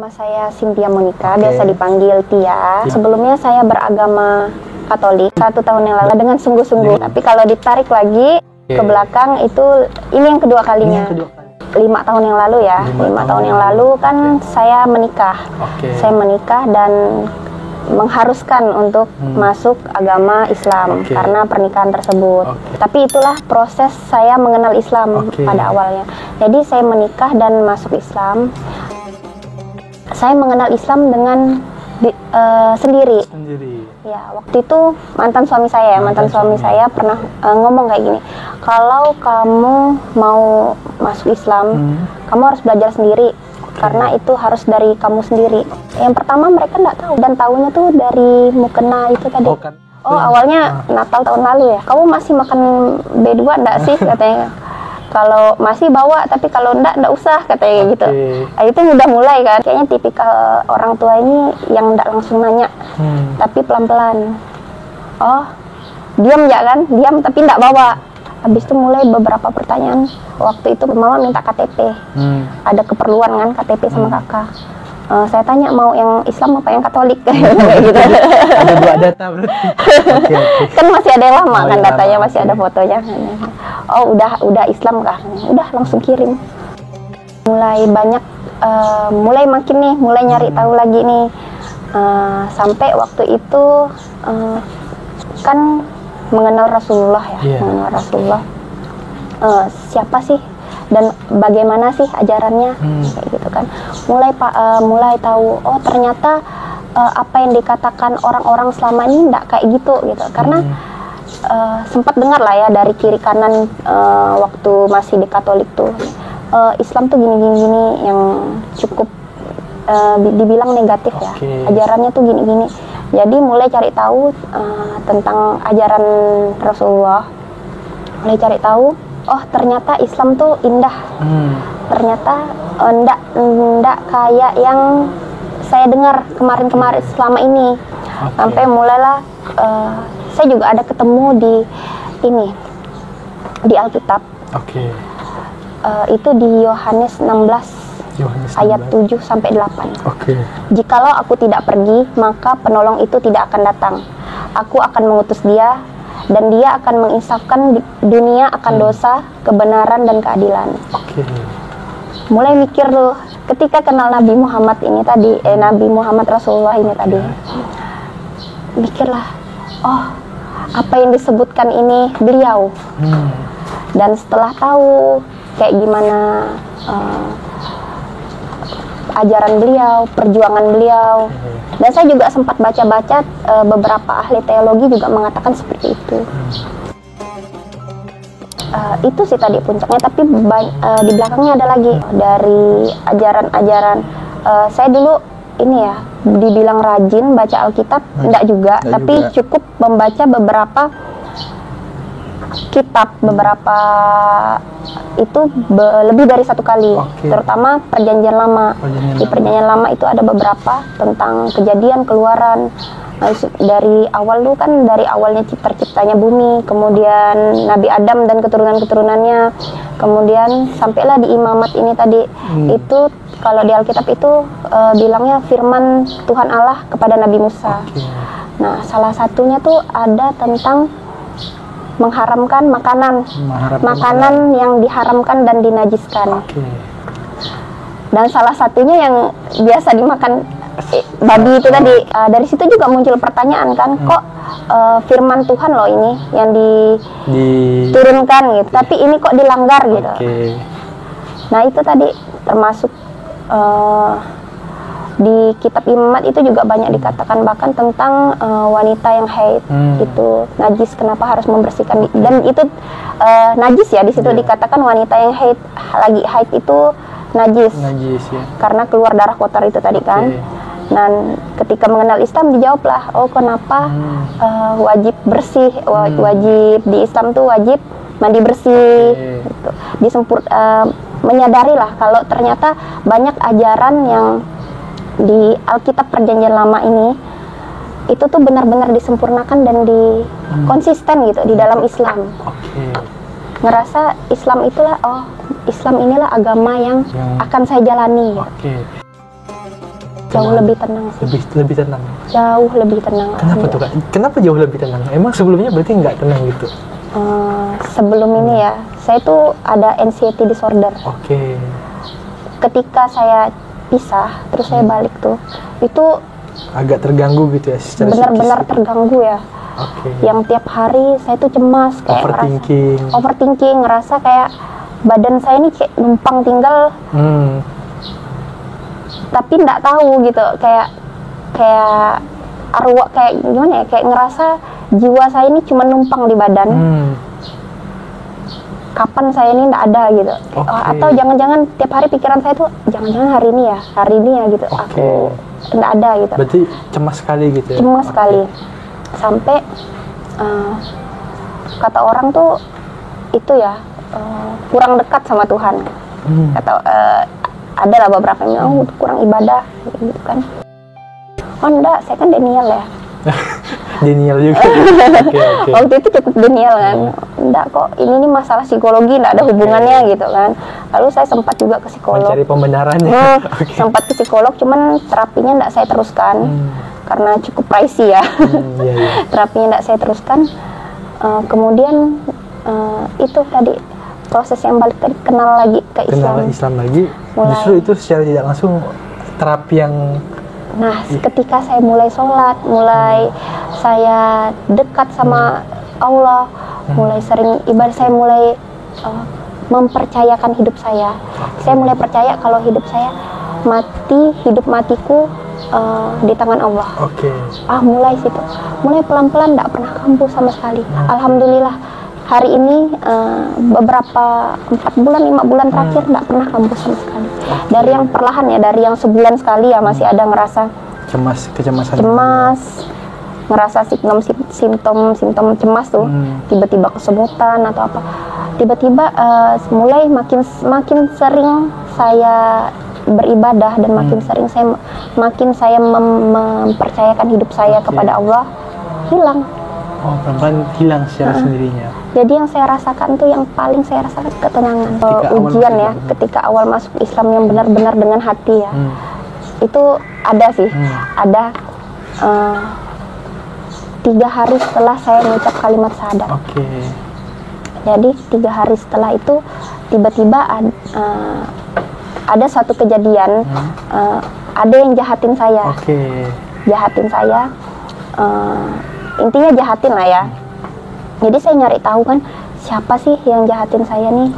Nama saya Cynthia Monica, biasa dipanggil Tia. Sebelumnya saya beragama Katolik 1 tahun yang lalu dengan sungguh-sungguh. Tapi kalau ditarik lagi ke belakang itu ini yang kedua kalinya. 5 tahun yang lalu ya. 5 tahun yang lalu kan saya menikah. Saya menikah dan mengharuskan untuk masuk agama Islam karena pernikahan tersebut. Tapi itulah proses saya mengenal Islam pada awalnya. Jadi saya menikah dan masuk Islam. Saya mengenal Islam dengan sendiri. Ya, waktu itu mantan suami saya pernah ngomong kayak gini, kalau kamu mau masuk Islam, kamu harus belajar sendiri. Karena itu harus dari kamu sendiri. Yang pertama mereka nggak tahu, dan tahunya tuh dari mukena itu tadi. Awalnya Natal tahun lalu ya, kamu masih makan B2 enggak sih katanya. Kalau masih bawa, tapi kalau enggak usah katanya gitu. Nah, itu udah mulai kan, kayaknya tipikal orang tua ini yang enggak langsung nanya, tapi pelan-pelan. Oh, diam ya kan, diam tapi enggak bawa. Habis itu mulai beberapa pertanyaan. Waktu itu mama minta KTP, ada keperluan kan KTP sama kakak. Saya tanya mau yang Islam apa yang Katolik kayak gitu. Ada 2 data berarti. Kan masih ada yang lama kan datanya, masih ada fotonya. Oh udah Islam kah? Udah langsung kirim. Mulai banyak, mulai makin nih, mulai nyari tahu lagi nih. Sampai waktu itu kan mengenal Rasulullah ya, mengenal Rasulullah. Siapa sih dan bagaimana sih ajarannya kayak gitu kan. Mulai tahu, oh ternyata apa yang dikatakan orang-orang selama ini enggak kayak gitu karena sempat dengar lah ya dari kiri kanan waktu masih di Katolik tuh, Islam tuh gini yang cukup dibilang negatif ya, ajarannya tuh gini. Jadi mulai cari tahu tentang ajaran Rasulullah, mulai cari tahu, oh ternyata Islam tuh indah. Ternyata enggak kayak yang saya dengar kemarin selama ini. Sampai mulailah saya juga ada ketemu di Alkitab. Itu di Yohanes 16 ayat 7 sampai 8. Jikalau aku tidak pergi, maka penolong itu tidak akan datang. Aku akan mengutus dia, dan dia akan menginsafkan dunia akan dosa, kebenaran, dan keadilan. Mulai mikir tuh, ketika kenal Nabi Muhammad ini tadi, Nabi Muhammad Rasulullah ini tadi, mikirlah, oh apa yang disebutkan ini beliau. Dan setelah tahu kayak gimana ajaran beliau, perjuangan beliau, dan saya juga sempat baca-baca beberapa ahli teologi juga mengatakan seperti itu. Itu sih tadi puncaknya, tapi di belakangnya ada lagi dari ajaran-ajaran. Saya dulu ini ya, dibilang rajin baca Alkitab, enggak juga, tapi cukup membaca beberapa kitab, beberapa itu lebih dari 1 kali, terutama Perjanjian Lama. Di Perjanjian Lama itu ada beberapa tentang Kejadian, Keluaran. Dari awal dulu kan, dari awalnya terciptanya bumi, kemudian Nabi Adam dan keturunan-keturunannya, kemudian sampailah di Imamat ini tadi. Itu kalau di Alkitab itu bilangnya firman Tuhan Allah kepada Nabi Musa. Nah, salah satunya tuh ada tentang mengharamkan makanan yang diharamkan dan dinajiskan. Dan salah satunya yang biasa dimakan babi itu tadi. Dari situ juga muncul pertanyaan kan, kok firman Tuhan loh ini yang diturunkan gitu, tapi ini kok dilanggar gitu. Nah itu tadi termasuk di kitab Imamat itu juga banyak dikatakan, bahkan tentang wanita yang haid itu najis, kenapa harus membersihkan, dan itu najis ya, di situ dikatakan wanita yang lagi haid itu najis karena keluar darah kotor itu tadi kan. Dan ketika mengenal Islam dijawablah, oh kenapa wajib bersih, wajib di Islam tuh wajib mandi bersih gitu. Menyadari lah kalau ternyata banyak ajaran yang di Alkitab Perjanjian Lama ini itu tuh benar-benar disempurnakan dan konsisten gitu di dalam Islam. Ngerasa Islam itulah, oh Islam inilah agama yang akan saya jalani. jauh lebih tenang sih. Lebih tenang. Jauh lebih tenang. Kenapa tuh Kak? Kenapa jauh lebih tenang? Emang sebelumnya berarti nggak tenang gitu? Sebelum ini ya, saya tuh ada anxiety disorder. Oke. Ketika saya pisah, terus saya balik tuh, itu agak terganggu gitu ya secara benar-benar psikis gitu. terganggu ya. Oke. Yang tiap hari saya tuh cemas, kayak overthinking, ngerasa kayak badan saya ini kayak numpang tinggal, tapi nggak tahu gitu, kayak arwah, kayak gimana ya, kayak ngerasa jiwa saya ini cuma numpang di badan. Kapan saya ini nggak ada gitu. Atau jangan-jangan tiap hari pikiran saya tuh jangan-jangan hari ini ya gitu. Aku nggak ada gitu. Berarti cemas sekali gitu ya? Cemas sekali. Sampai kata orang tuh itu ya kurang dekat sama Tuhan. Kata ada lah beberapa yang kurang ibadah gitu kan. Oh enggak, saya kan Daniel ya. Denial juga. Okay. Waktu itu cukup denial kan. Enggak kok, ini nih masalah psikologi, enggak ada hubungannya gitu kan. Lalu saya sempat juga ke psikolog. Mencari pembenarannya. Sempat ke psikolog, cuman terapinya enggak saya teruskan. Karena cukup pricey ya. Terapinya enggak saya teruskan. Kemudian itu tadi proses yang balik tadi, kenal lagi ke Islam. Kenal Islam lagi. Justru itu secara tidak langsung terapi yang. Nah, ketika saya mulai sholat, mulai saya dekat sama Allah, mulai sering ibadah, saya mulai mempercayakan hidup saya. Saya mulai percaya kalau hidup saya hidup matiku di tangan Allah. Mulai situ, mulai pelan-pelan, nggak pernah kambuh sama sekali. Alhamdulillah. Hari ini beberapa 4 bulan, 5 bulan terakhir nggak pernah kambuh sama sekali. Dari yang perlahan ya, dari yang sebulan sekali ya masih ada ngerasa cemas, ngerasa simptom cemas tuh, tiba-tiba kesemutan atau apa. Tiba-tiba mulai makin sering saya beribadah dan makin sering saya mempercayakan hidup saya kepada Allah, hilang. Pelan-pelan hilang secara sendirinya. Jadi yang saya rasakan tuh, yang paling saya rasakan ketenangan. Ujian ya, ketika awal masuk Islam yang benar-benar dengan hati ya. Itu ada sih, ada 3 hari setelah saya mengucap kalimat syahadat. Jadi 3 hari setelah itu tiba-tiba ada satu kejadian, ada yang jahatin saya. Jahatin saya. Intinya jahatin lah ya. Jadi saya nyari tahu kan siapa sih yang jahatin saya nih.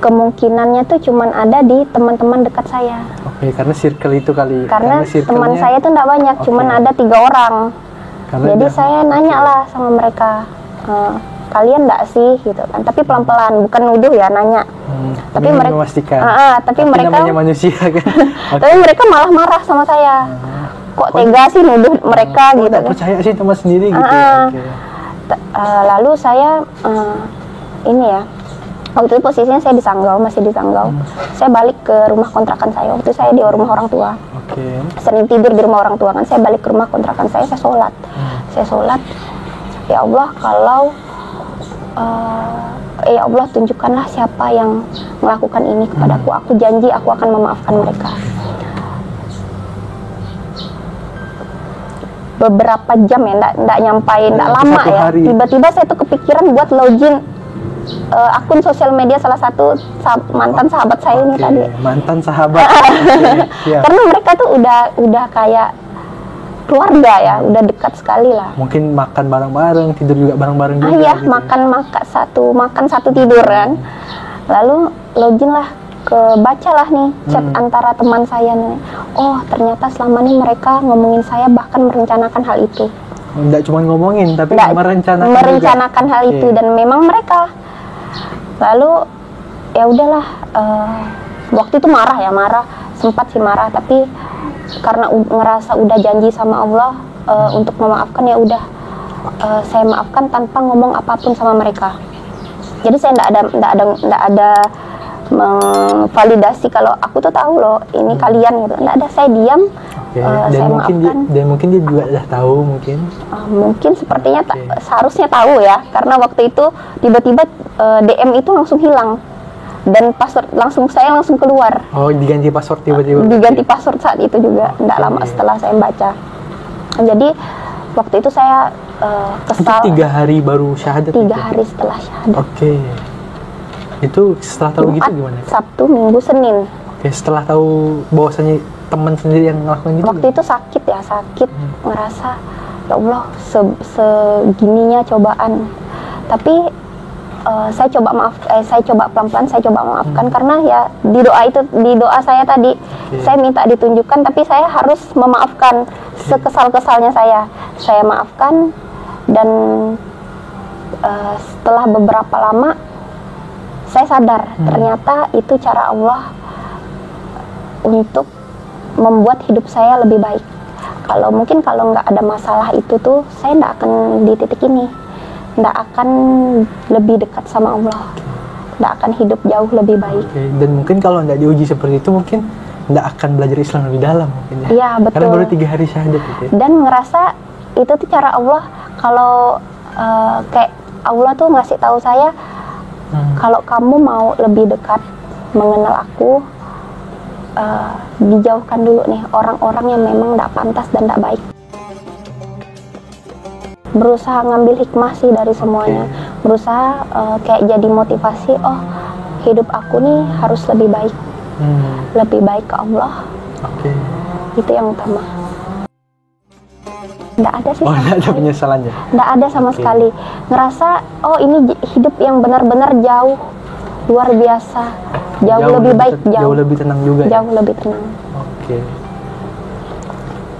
Kemungkinannya tuh cuman ada di teman-teman dekat saya. Karena circle itu kali. Karena teman saya tuh nggak banyak, cuman ada 3 orang. Jadi saya nanya lah sama mereka, kalian nggak sih gitu kan? Tapi pelan-pelan, bukan nuduh ya, nanya. Tapi mereka memastikan. Tapi mereka namanya manusia kan. Tapi mereka malah marah sama saya. Kok tega sih nuduh mereka gitu kan? Percaya sih teman sendiri gitu. Lalu saya ini ya, waktu itu posisinya saya di Sanggau, masih di Sanggau. Saya balik ke rumah kontrakan saya. Waktu itu saya di rumah orang tua. Sering tidur di rumah orang tua kan. Saya balik ke rumah kontrakan saya sholat. Saya sholat. Ya Allah, kalau ya Allah, tunjukkanlah siapa yang melakukan ini kepadaku. Aku janji aku akan memaafkan mereka. Beberapa jam ya, nggak nyampai, nggak lama ya. Tiba-tiba saya tuh kepikiran buat login akun sosial media salah satu mantan sahabat saya ini tadi. Mantan sahabat. Karena mereka tuh udah kayak keluarga ya, udah dekat sekali lah. Mungkin makan bareng-bareng, tidur juga bareng-bareng juga. Iya, gitu. makan satu tidur kan. Lalu login lah, bacalah nih chat antara teman saya nih. Oh, ternyata selama ini mereka ngomongin saya, bahkan merencanakan hal itu. Nggak cuma ngomongin, tapi merencanakan hal itu, dan memang mereka. Lalu ya udahlah, waktu itu marah, sempat sih marah, tapi karena ngerasa udah janji sama Allah untuk memaafkan, ya udah saya maafkan tanpa ngomong apapun sama mereka. Jadi saya nggak ada memvalidasi kalau aku tuh tahu loh ini kalian gitu. Nggak ada, saya diam. Saya maafkan. Dan mungkin dia juga udah tahu mungkin. Mungkin sepertinya seharusnya tahu ya, karena waktu itu tiba-tiba DM itu langsung hilang. dan password saya langsung keluar. Oh, diganti password tiba-tiba? Diganti password saat itu juga, tidak lama setelah saya baca. Jadi waktu itu saya kesal. Itu 3 hari baru syahadat? 3 hari setelah syahadat. Oke. Itu setelah tahu Jumat, gitu gimana? Sabtu, Minggu, Senin. Oke, setelah tahu bahwasanya teman sendiri yang ngelakuin gitu? Waktu itu sakit, ngerasa ya Allah segininya cobaan. Tapi saya coba pelan-pelan, saya coba maafkan karena ya di doa saya tadi saya minta ditunjukkan, tapi saya harus memaafkan sekesal-kesalnya saya maafkan. Dan setelah beberapa lama saya sadar ternyata itu cara Allah untuk membuat hidup saya lebih baik. Kalau nggak ada masalah itu tuh saya nggak akan di titik ini, nggak akan lebih dekat sama Allah, nggak akan hidup jauh lebih baik. Dan mungkin kalau nggak diuji seperti itu mungkin nggak akan belajar Islam lebih dalam mungkin ya? Iya, betul. Karena baru 3 hari syahadat gitu ya? Dan ngerasa itu tuh cara Allah. Kalau kayak Allah tuh ngasih tahu saya, kalau kamu mau lebih dekat mengenal aku, dijauhkan dulu nih orang-orang yang memang nggak pantas dan nggak baik. Berusaha ngambil hikmah sih dari semuanya. Berusaha kayak jadi motivasi, oh hidup aku nih harus lebih baik. Lebih baik ke Allah. Itu yang utama. Nggak ada sih nggak ada penyesalannya? Nggak ada sama sekali. Ngerasa, oh ini hidup yang benar-benar jauh, luar biasa. Jauh lebih baik. Jauh lebih tenang juga. Jauh lebih tenang.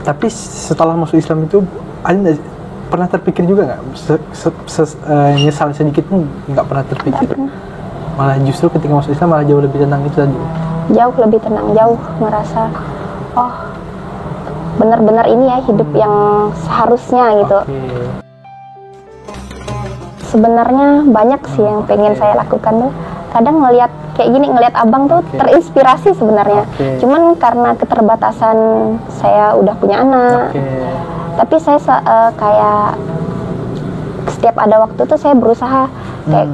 Tapi setelah masuk Islam itu, ada pernah terpikir juga nggak? Nyesal sedikit pun nggak pernah terpikir? Nggak pernah. Malah justru ketika masuk Islam malah jauh lebih tenang itu tadi? Jauh lebih tenang, jauh ngerasa, oh benar-benar ini ya hidup yang seharusnya gitu. Sebenarnya banyak sih yang pengen saya lakukan tuh. Kadang ngelihat kayak gini, ngelihat abang tuh terinspirasi sebenarnya. Cuman karena keterbatasan saya udah punya anak. Tapi saya kayak setiap ada waktu tuh saya berusaha kayak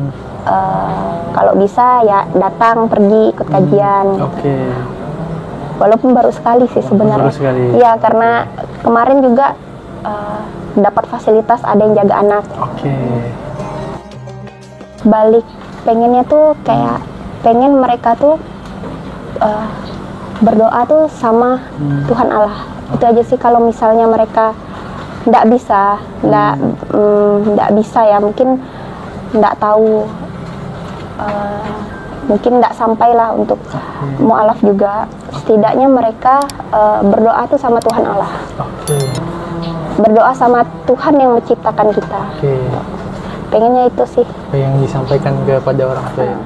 kalau bisa ya datang pergi ikut kajian. Walaupun baru sekali sih sebenarnya. Iya, karena kemarin juga dapat fasilitas ada yang jaga anak. Balik pengennya tuh kayak pengen mereka tuh berdoa tuh sama Tuhan Allah. Itu aja sih. Kalau misalnya mereka nggak bisa ya, mungkin nggak tahu, mungkin nggak sampailah untuk mu'alaf juga. Setidaknya mereka berdoa tuh sama Tuhan Allah. Berdoa sama Tuhan yang menciptakan kita. Pengennya itu sih. Yang disampaikan kepada orang tua ya.